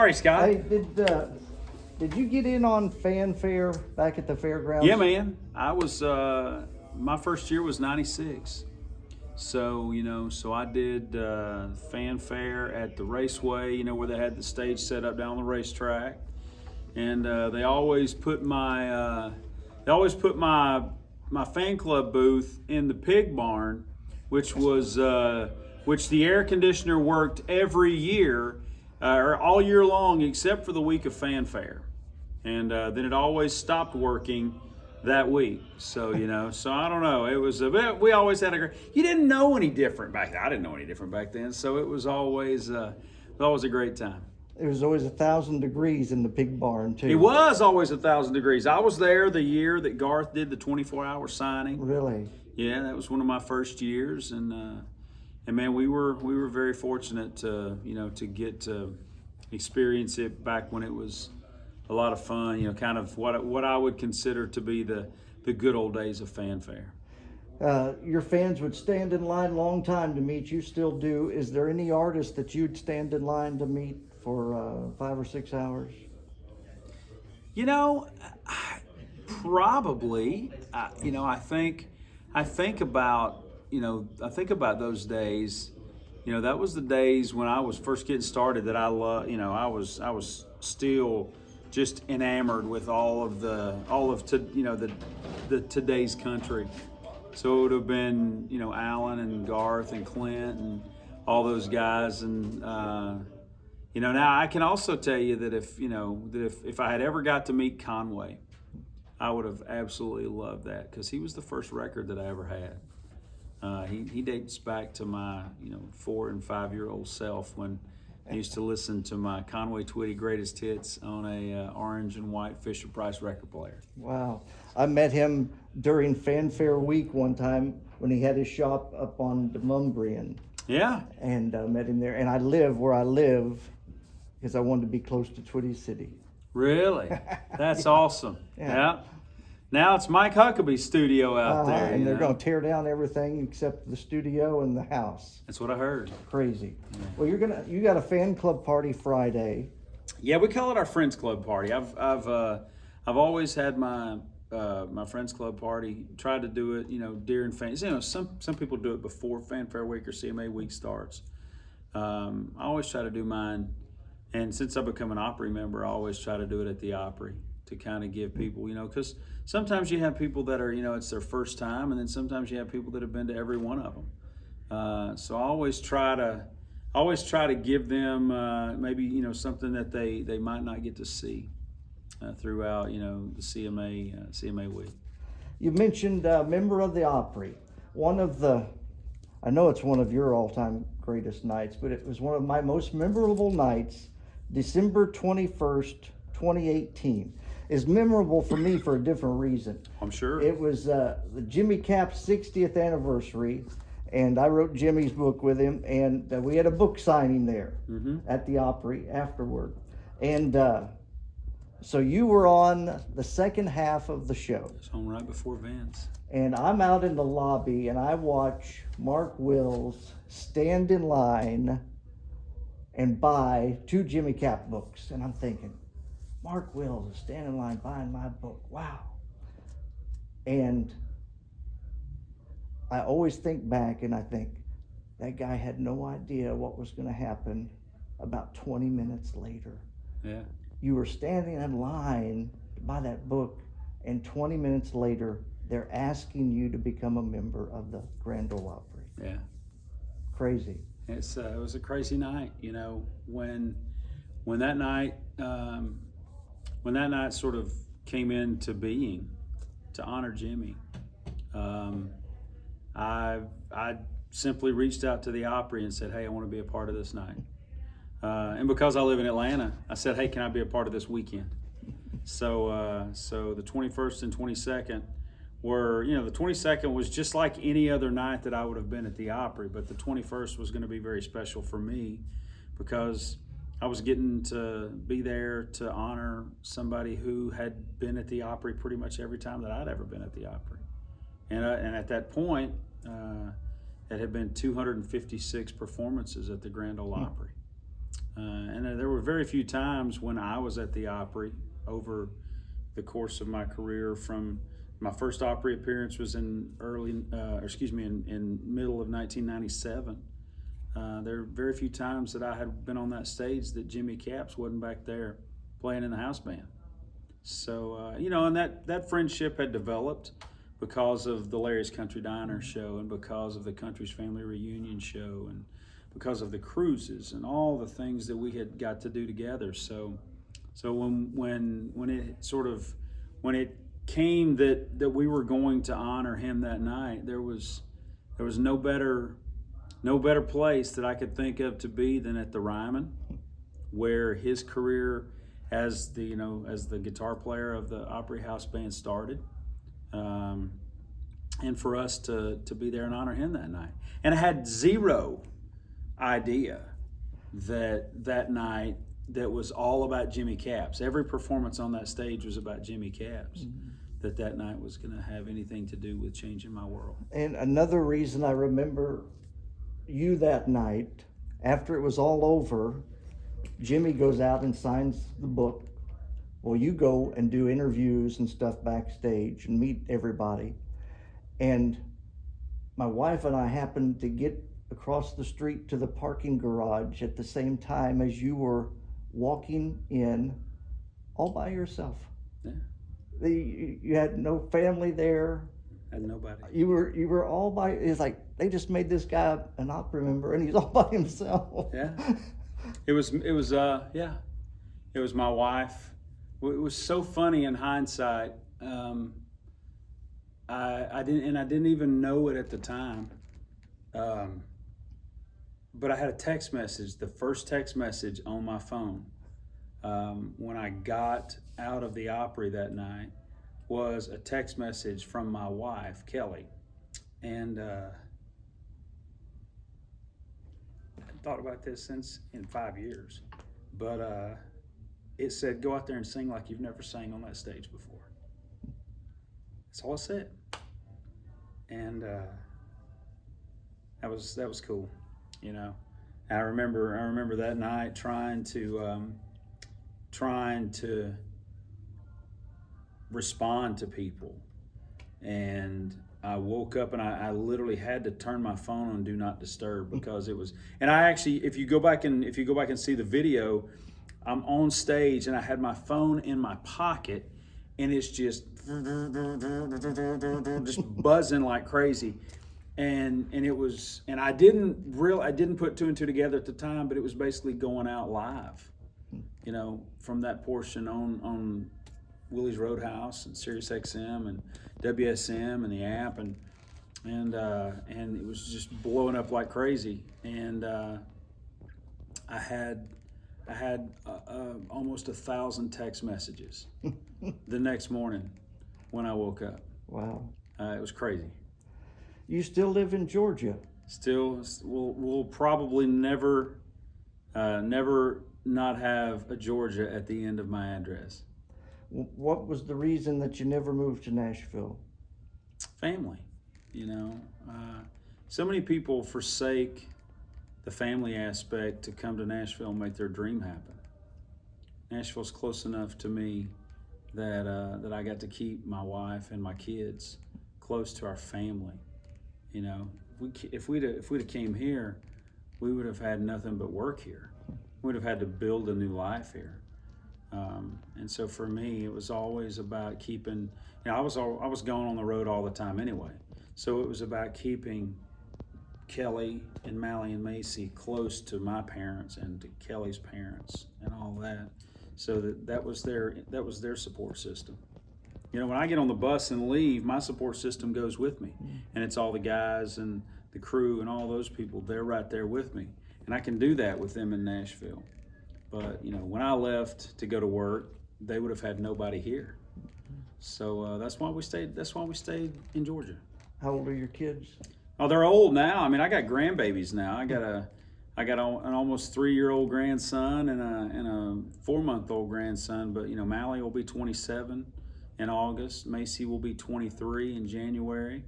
Sorry, Scott. Hey, did you get in on fanfare back at the fairgrounds? Yeah, man. I was, my first year was 96. So, so I did fanfare at the raceway, where they had the stage set up down the racetrack. And they always put my fan club booth in the pig barn, which the air conditioner worked every year, or all year long, except for the week of fanfare. And then it always stopped working that week. So, so I don't know. It was a bit, we always had you didn't know any different back then. I didn't know any different back then. So it was always a great time. It was always 1,000 degrees in the pig barn, too. It was always 1,000 degrees. I was there the year that Garth did the 24-hour signing. Really? Yeah, that was one of my first years. And man, we were very fortunate to, to get to experience it back when it was a lot of fun, kind of what I would consider to be the good old days of fanfare. Your fans would stand in line a long time to meet. You still do. Is there any artist that you'd stand in line to meet for 5 or 6 hours? Probably. I think about those days. That was the days when I was first getting started that I love. I was still just enamored with all of today's country. So it would have been, Alan and Garth and Clint and all those guys. And, now I can also tell you that if I had ever got to meet Conway, I would have absolutely loved that, because he was the first record that I ever had. He dates back to my, 4 and 5 year old self, when I used to listen to my Conway Twitty greatest hits on a orange and white Fisher-Price record player. Wow. I met him during Fanfare Week one time when he had his shop up on Demumbrian. Yeah. And met him there. And I live where I live because I wanted to be close to Twitty City. Really? That's awesome. Yeah. Now it's Mike Huckabee's studio out there. And they're going to tear down everything except the studio and the house. That's what I heard. Crazy. Yeah. Well, you got a fan club party Friday. Yeah, we call it our Friends Club party. I've always had my Friends Club party. Tried to do it, during fan. Some people do it before Fanfare Week or CMA Week starts. I always try to do mine, and since I've become an Opry member, I always try to do it at the Opry to kind of give people, because sometimes you have people that are, it's their first time, and then sometimes you have people that have been to every one of them. So I always try to give them maybe something that they might not get to see throughout the CMA week. You mentioned member of the Opry. I know it's one of your all-time greatest nights, but it was one of my most memorable nights. December 21st, 2018 is memorable for me for a different reason. I'm sure. It was the Jimmy Cap's 60th anniversary, and I wrote Jimmy's book with him, and we had a book signing there at the Opry afterward. And so you were on the second half of the show. It's on right before Vance. And I'm out in the lobby, and I watch Mark Wills stand in line and buy 2 Jimmy Cap books. And I'm thinking, Mark Wills is standing in line buying my book. Wow. And I always think back and I think, that guy had no idea what was going to happen about 20 minutes later. Yeah. You were standing in line to buy that book, and 20 minutes later, they're asking you to become a member of the Grand Ole Opry. Yeah. Crazy. It was a crazy night, when that night sort of came into being to honor Jimmy. I simply reached out to the Opry and said, hey, I want to be a part of this night. And because I live in Atlanta, I said, hey, can I be a part of this weekend? So the 21st and 22nd were, the 22nd was just like any other night that I would have been at the Opry, but the 21st was going to be very special for me because I was getting to be there to honor somebody who had been at the Opry pretty much every time that I'd ever been at the Opry. And at that point, it had been 256 performances at the Grand Ole Opry. And there were very few times when I was at the Opry over the course of my career. From my first Opry appearance was in in middle of 1997. There are very few times that I had been on that stage that Jimmy Capps wasn't back there playing in the house band. So, and that friendship had developed because of the Larry's Country Diner show, and because of the Country's Family Reunion show, and because of the cruises and all the things that we had got to do together. So when it came that we were going to honor him that night, there was no better place that I could think of to be than at the Ryman, where his career as the guitar player of the Opry House Band started, and for us to be there and honor him that night. And I had zero idea that night that was all about Jimmy Capps. Every performance on that stage was about Jimmy Capps. Mm-hmm. That night was going to have anything to do with changing my world. And another reason I remember you that night, after it was all over, Jimmy goes out and signs the book. Well, you go and do interviews and stuff backstage and meet everybody. And my wife and I happened to get across the street to the parking garage at the same time as you were walking in all by yourself. Yeah. You had no family there. Had nobody. You were all by. It's like they just made this guy an opera member, and he's all by himself. Yeah. It was my wife. It was so funny in hindsight. I didn't even know it at the time. But I had a text message, the first text message on my phone when I got out of the Opry that night was a text message from my wife, Kelly. And I hadn't thought about this since in 5 years. But it said, go out there and sing like you've never sang on that stage before. That's all it said. And that was cool. I remember that night trying to respond to people, and I woke up and I literally had to turn my phone on Do Not Disturb because it was. And I actually, if you go back and see the video, I'm on stage and I had my phone in my pocket, and it's just buzzing like crazy. And I didn't put two and two together at the time, but it was basically going out live, from that portion on Willie's Roadhouse and Sirius XM and WSM and the app, and it was just blowing up like crazy. And I had almost 1,000 text messages the next morning when I woke up. Wow. It was crazy. You still live in Georgia? Still, we'll probably never not have a Georgia at the end of my address. What was the reason that you never moved to Nashville? Family, so many people forsake the family aspect to come to Nashville and make their dream happen. Nashville's close enough to me that I got to keep my wife and my kids close to our family. If we'd have came here, we would have had nothing but work here. We'd have had to build a new life here. And so for me, it was always about keeping. I was going on the road all the time anyway. So it was about keeping Kelly and Mally and Macy close to my parents and to Kelly's parents and all that. So that was their support system. When I get on the bus and leave, my support system goes with me. And it's all the guys and the crew and all those people. They're right there with me. And I can do that with them in Nashville. But, when I left to go to work, they would have had nobody here. So that's why we stayed in Georgia. How old are your kids? Oh, they're old now. I got grandbabies now. I got an almost 3-year-old grandson and a 4-month-old grandson. But, Mally will be 27 in August. Macy will be 23 in January.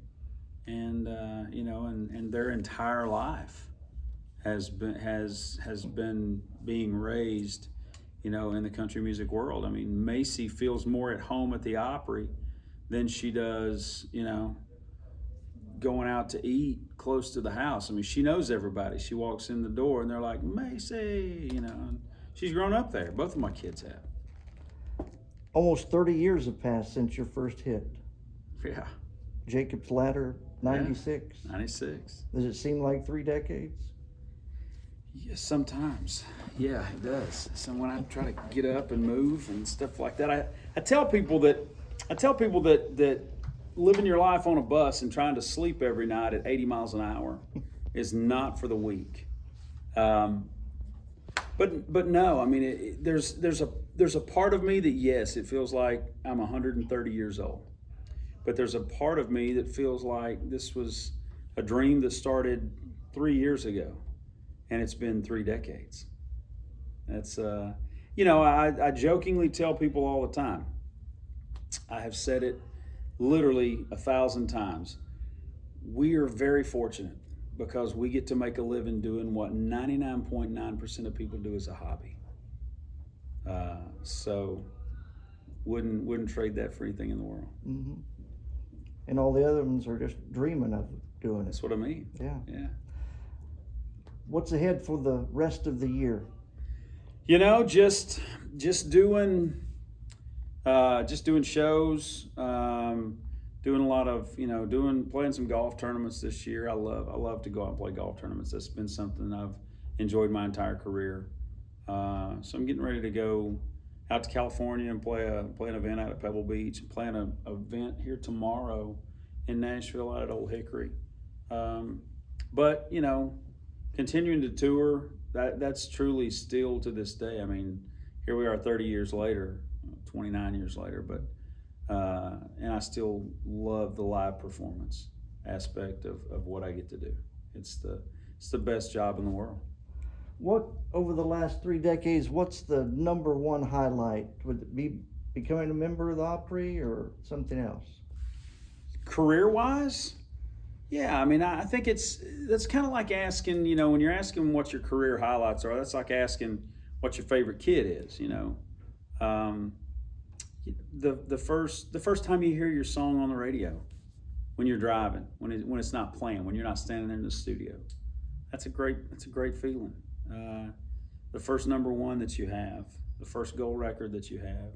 And, and their entire life has been being raised, you know, in the country music world. I mean, Macy feels more at home at the Opry than she does, you know, going out to eat close to the house. I mean, she knows everybody. She walks in the door and they're like, Macy, you know, and she's grown up there. Both of my kids have. Almost 30 years have passed since your first hit. Yeah. Jacob's Ladder, 96. Yeah, 96. Does it seem like 3 decades? Yeah, sometimes. Yeah, it does. So when I try to get up and move and stuff like that, I tell people that living your life on a bus and trying to sleep every night at 80 miles an hour is not for the weak. But no, I mean, there's a part of me that, yes, it feels like I'm 130 years old. But there's a part of me that feels like this was a dream that started 3 years ago, and it's been 3 decades. That's, you know, I jokingly tell people all the time, I have said it literally 1,000 times. We are very fortunate because we get to make a living doing what 99.9% of people do as a hobby. So wouldn't trade that for anything in the world. Mm-hmm. And all the other ones are just dreaming of doing it. That's what I mean. Yeah. What's ahead for the rest of the year? You know, just doing shows, doing a lot of, you know, playing some golf tournaments this year. I love to go out and play golf tournaments. That's been something I've enjoyed my entire career. So I'm getting ready to go out to California and play an event out at Pebble Beach, and playing an event here tomorrow in Nashville out at Old Hickory. But, you know, continuing to tour, that's truly still to this day. I mean, here we are 30 years later, 29 years later, but and I still love the live performance aspect of what I get to do. It's the best job in the world. What, over the last 3 decades, what's the number one highlight? Would it be becoming a member of the Opry or something else? Career-wise? Yeah, I mean, I think that's kind of like asking, you know, when you're asking what your career highlights are, that's like asking what your favorite kid is, you know. The first time you hear your song on the radio, when you're driving, when it's not playing, when you're not standing there in the studio, that's a great feeling. The first number one that you have, the first gold record that you have,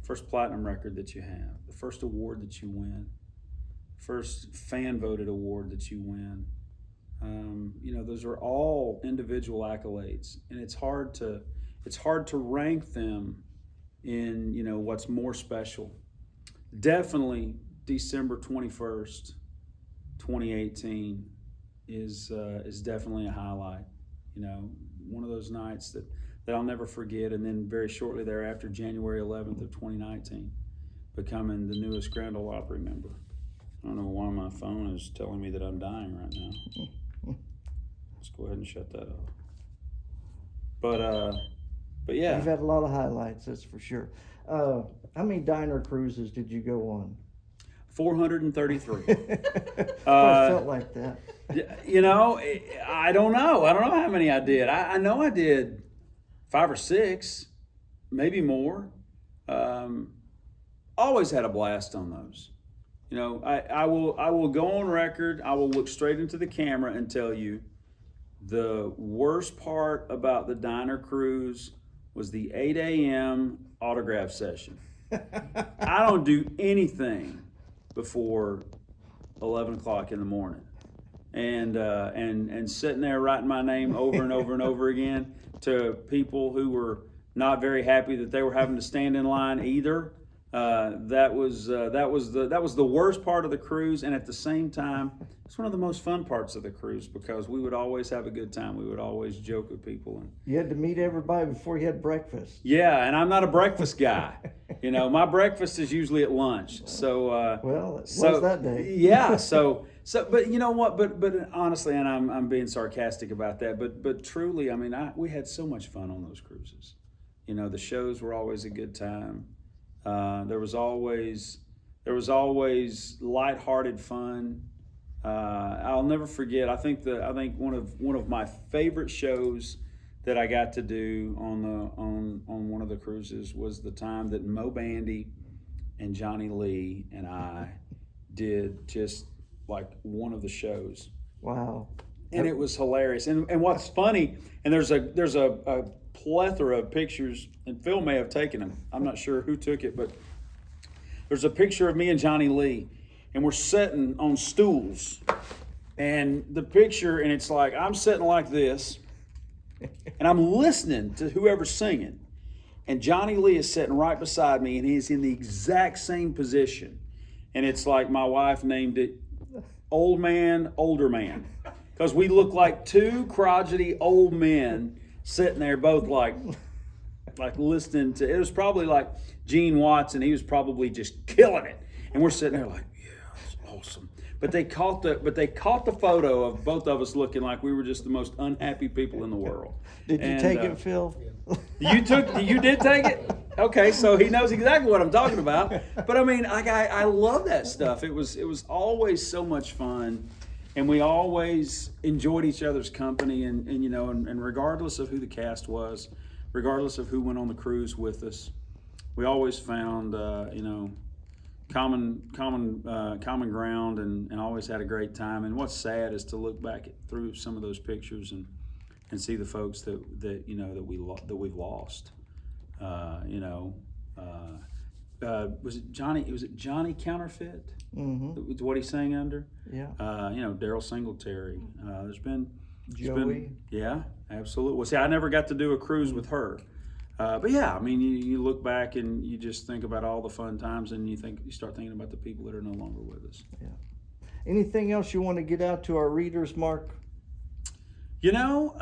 first platinum record that you have, the first award that you win, first fan voted award that you win. You know, those are all individual accolades, and it's hard to rank them in, you know, what's more special. Definitely December 21st, 2018 is definitely a highlight. You know, one of those nights that I'll never forget. And then very shortly thereafter, January 11th of 2019, becoming the newest Grand Ole Opry member. I don't know why my phone is telling me that I'm dying right now. Let's go ahead and shut that off. But yeah. You've had a lot of highlights, that's for sure. How many diner cruises did you go on? 433. I felt like that. You know, I don't know. I don't know how many I did. I know I did 5 or 6, maybe more. Always had a blast on those. You know, I will go on record. I will look straight into the camera and tell you the worst part about the diner cruise was the 8 a.m. autograph session. I don't do anything before 11 o'clock in the morning. And sitting there writing my name over and over and over again to people who were not very happy that they were having to stand in line either. That was the worst part of the cruise, and at the same time, it's one of the most fun parts of the cruise because we would always have a good time. We would always joke with people. And you had to meet everybody before you had breakfast. Yeah, and I'm not a breakfast guy. You know, my breakfast is usually at lunch. So well, it was that day. Yeah. So, but you know what? But honestly, and I'm being sarcastic about that. But truly, I mean, we had so much fun on those cruises. You know, the shows were always a good time. There was always lighthearted fun. I'll never forget. I think one of my favorite shows that I got to do on one of the cruises was the time that Mo Bandy and Johnny Lee and I did just like one of the shows. Wow. And it was hilarious. And what's funny, and there's a plethora of pictures, and Phil may have taken them. I'm not sure who took it, but there's a picture of me and Johnny Lee, and we're sitting on stools. And the picture, and it's like I'm sitting like this, and I'm listening to whoever's singing. And Johnny Lee is sitting right beside me, and he's in the exact same position. And it's like my wife named it Old Man, Older Man. Because we look like two crotchety old men sitting there both like listening to, it was probably like Gene Watson. He was probably just killing it. And we're sitting there like, yeah, that's awesome. But they caught the photo of both of us looking like we were just the most unhappy people in the world. Did you take it, Phil? You did take it? Okay, so he knows exactly what I'm talking about. But I mean, I love that stuff. It was always so much fun, and we always enjoyed each other's company. And you know, and regardless of who the cast was, regardless of who went on the cruise with us, we always found you know, common ground, and always had a great time. And what's sad is to look back through some of those pictures and see the folks that you know that we've lost. You know, was it Johnny? Was it Johnny Counterfeit? Mm-hmm. What he sang under? Yeah. You know, Daryl Singletary. There's been Joey. Yeah, absolutely. Well, see, I never got to do a cruise with her. But yeah, I mean, you look back and you just think about all the fun times, and you start thinking about the people that are no longer with us. Yeah. Anything else you want to get out to our readers, Mark? You know,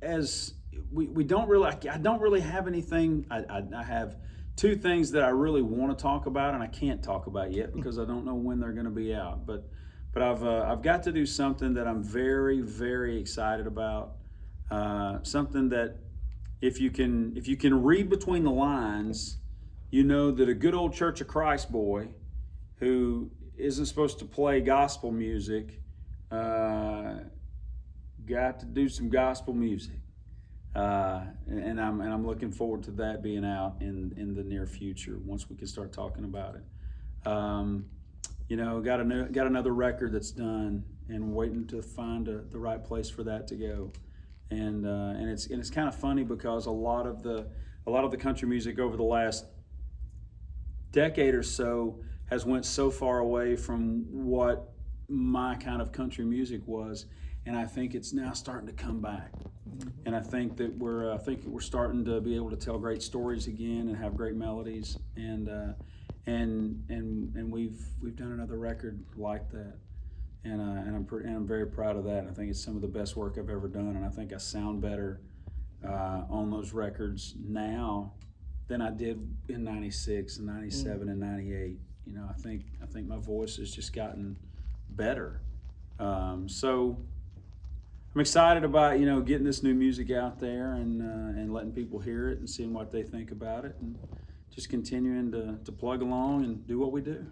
as we don't really, I don't really have anything. I have two things that I really want to talk about, and I can't talk about yet because I don't know when they're going to be out. But I've got to do something that I'm very, very excited about. Something that if you can read between the lines, you know that a good old Church of Christ boy who isn't supposed to play gospel music got to do some gospel music, and I'm looking forward to that being out in the near future once we can start talking about it. You know, got another record that's done and waiting to find the right place for that to go. And it's kind of funny because a lot of the country music over the last decade or so has went so far away from what my kind of country music was, and I think it's now starting to come back. And I think that we're starting to be able to tell great stories again and have great melodies, and we've done another record like that. And I'm very proud of that. I think it's some of the best work I've ever done, and I think I sound better on those records now than I did in '96 and '97 and '98. You know, I think my voice has just gotten better. So I'm excited about, you know, getting this new music out there and letting people hear it and seeing what they think about it, and just continuing to plug along and do what we do.